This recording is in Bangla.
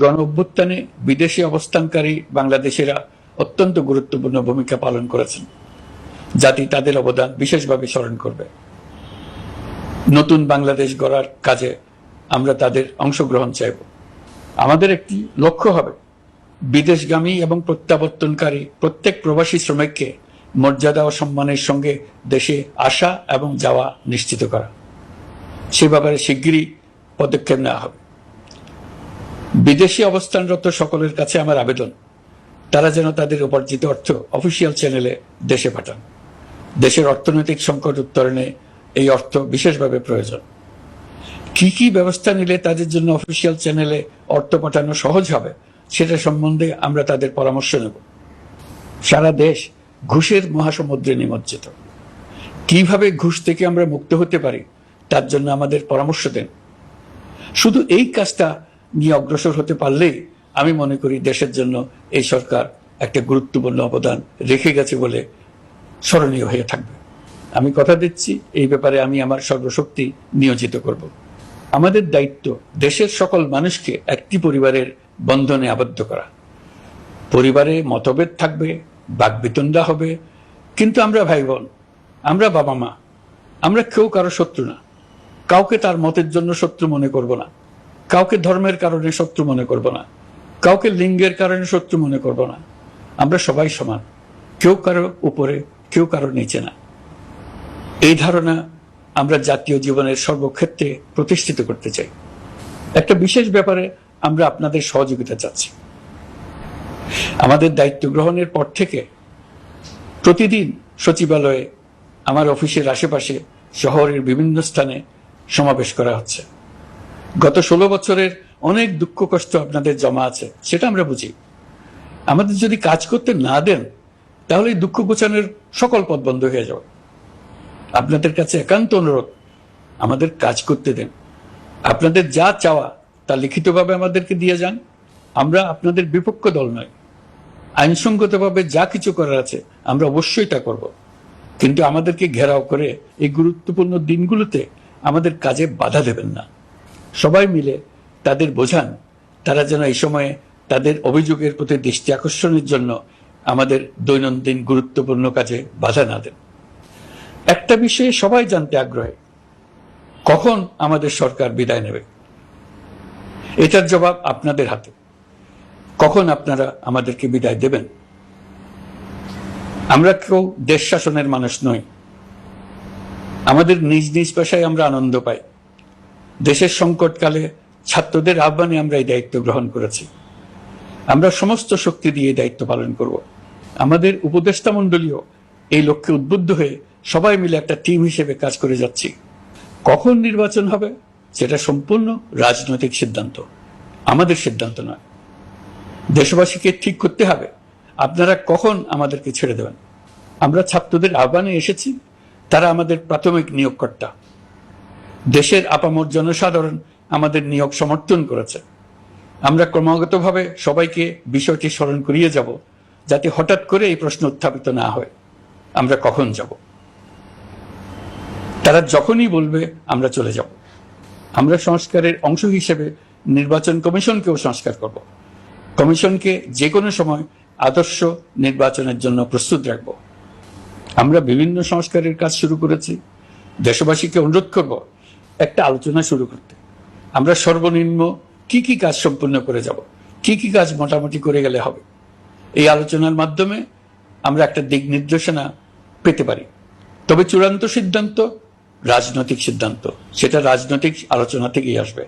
গণ অভ্যুত্থানে বিদেশে অবস্থানকারী বাংলাদেশিরা অত্যন্ত গুরুত্বপূর্ণ ভূমিকা পালন করেছেন। জাতি তাদের অবদান বিশেষভাবে স্মরণ করবে। নতুন বাংলাদেশ গড়ার কাজে আমরা তাদের অংশগ্রহণ চাইব। আমাদের একটি লক্ষ্য হবে বিদেশগামী এবং প্রত্যাবর্তনকারী প্রত্যেক প্রবাসী শ্রমিককে মর্যাদা ও সম্মানের সঙ্গে দেশে আসা এবং যাওয়া নিশ্চিত করা। সে ব্যাপারে শিগগিরই পদক্ষেপ নেওয়া হবে। বিদেশে অবস্থানরত সকলের কাছে আমার আবেদন, তারা যেন তাদের উপার্জিত অর্থ অফিসিয়াল চ্যানেলে দেশে পাঠান। দেশের অর্থনৈতিক সংকট উত্তরণে এই অর্থ বিশেষভাবে প্রয়োজন। কি কি ব্যবস্থা নিলে তাদের জন্য অফিসিয়াল চ্যানেলে অর্থ পাঠানো সহজ হবে সেটা সম্বন্ধে আমরা তাদের পরামর্শ নেব। সারা দেশ ঘুষের মহাসমুদ্রে নিমজ্জিত। কিভাবে ঘুষ থেকে আমরা মুক্ত হতে পারি তার জন্য আমাদের পরামর্শ দেন। শুধু এই কাজটা নিয়ে অগ্রসর হতে পারলেই আমি মনে করি দেশের জন্য এই সরকার একটা গুরুত্বপূর্ণ অবদান রেখে গেছে বলে স্মরণীয় হয়ে থাকবে। আমি কথা দিচ্ছি, এই ব্যাপারে আমি আমার সর্বশক্তি নিয়োজিত করব। আমাদের দায়িত্ব দেশের সকল মানুষকে একটি পরিবারের বন্ধনে আবদ্ধ করা। পরিবারে মতভেদ থাকবে, বাকবিতণ্ডা হবে, কিন্তু আমরা ভাই বোন, আমরা বাবা মা, আমরা কেউ কারো শত্রু না। কাউকে তার মতের জন্য শত্রু মনে করব না, কাউকে ধর্মের কারণে শত্রু মনে করব না, কাউকে লিঙ্গের কারণে শত্রু মনে করব না। আমরা সবাই সমান, কেউ কারো উপরে, কেউ কারো নিচে না। এই ধারণা আমরা জাতীয় জীবনের সর্বক্ষেত্রে প্রতিষ্ঠিত করতে চাই। একটা বিশেষ ব্যাপারে আমরা আপনাদের সহযোগিতা চাচ্ছি। আমাদের দায়িত্ব গ্রহণের পর থেকে প্রতিদিন সচিবালয়ে, আমার অফিসের আশেপাশে, শহরের বিভিন্ন স্থানে সমাবেশ করা হচ্ছে। গত 16 বছরের অনেক দুঃখ কষ্ট আপনাদের জমা আছে, সেটা আমরা বুঝি। আমাদের যদি কাজ করতে না দেন তাহলে দুঃখ গোছানোর সকল পথ বন্ধ হয়ে যাবে। আপনাদের কাছে একান্ত অনুরোধ, আমাদের কাজ করতে দেন। আপনাদের যা চাওয়া তা লিখিতভাবে আমাদেরকে দিয়ে যান। আমরা আপনাদের বিপক্ষ দল নয়। আইনসঙ্গতভাবে যা কিছু করার আছে আমরা অবশ্যই তা করব, কিন্তু আমাদেরকে ঘেরাও করে এই গুরুত্বপূর্ণ দিনগুলোতে আমাদের কাজে বাধা দেবেন না। সবাই মিলে তাদের বোঝান, তারা যেন এই সময়ে তাদের অভিযোগের প্রতি দৃষ্টি আকর্ষণের জন্য আমাদের দৈনন্দিন গুরুত্বপূর্ণ কাজে বাধা না দেন। একটা বিষয়ে সবাই জানতে আগ্রহী, কখন আমাদের সরকার বিদায় নেবে। এটার জবাব আপনাদের হাতে। কখন আপনারা আমাদেরকে বিদায় দেবেন? আমরা কেউ দেশ শাসনের মানুষ নই। আমাদের নিজ নিজ পেশায় আমরা আনন্দ পাই। দেশের সংকটকালে ছাত্রদের আহ্বানে আমরা এই দায়িত্ব গ্রহণ করেছি। আমরা সমস্ত শক্তি দিয়ে এই দায়িত্ব পালন করব। আমাদের উপদেষ্টা মণ্ডলীও এই লক্ষ্যে উদ্বুদ্ধ হয়ে সবাই মিলে একটা টিম হিসেবে কাজ করে যাচ্ছি। কখন নির্বাচন হবে সেটা সম্পূর্ণ রাজনৈতিক সিদ্ধান্ত, আমাদের সিদ্ধান্ত নয়। দেশবাসীকে ঠিক করতে হবে আপনারা কখন আমাদেরকে ছেড়ে দেবেন। আমরা ছাত্রদের আহ্বানে এসেছি, তারা আমাদের প্রাথমিক নিয়োগকর্তা। দেশের আপামর জনসাধারণ আমাদের নিয়োগ সমর্থন করেছে। আমরা ক্রমাগতভাবে সবাইকে বিষয়টি স্মরণ করিয়ে যাব, যাতে হঠাৎ করে এই প্রশ্ন উত্থাপিত না হয় আমরা কখন যাব। তারা যখনই বলবে আমরা চলে যাব। আমরা সংস্কারের অংশ হিসেবে নির্বাচন কমিশনকেও সংস্কার করব। কমিশনকে যে কোনো সময় আদর্শ নির্বাচনের জন্য প্রস্তুত রাখব। আমরা বিভিন্ন সংস্কারের কাজ শুরু করেছি। দেশবাসীকে অনুরোধ করব একটা আলোচনা শুরু করতে। আমরা সর্বনিম্ন কি কি কাজ সম্পূর্ণ করে যাব, কি কি কাজ মোটামুটি করে গেলে হবে। এই আলোচনার মাধ্যমে আমরা একটা দিক নির্দেশনা পেতে পারি। তবে চূড়ান্ত সিদ্ধান্ত রাজনৈতিক সিদ্ধান্ত, সেটা রাজনৈতিক আলোচনা থেকেই আসবে।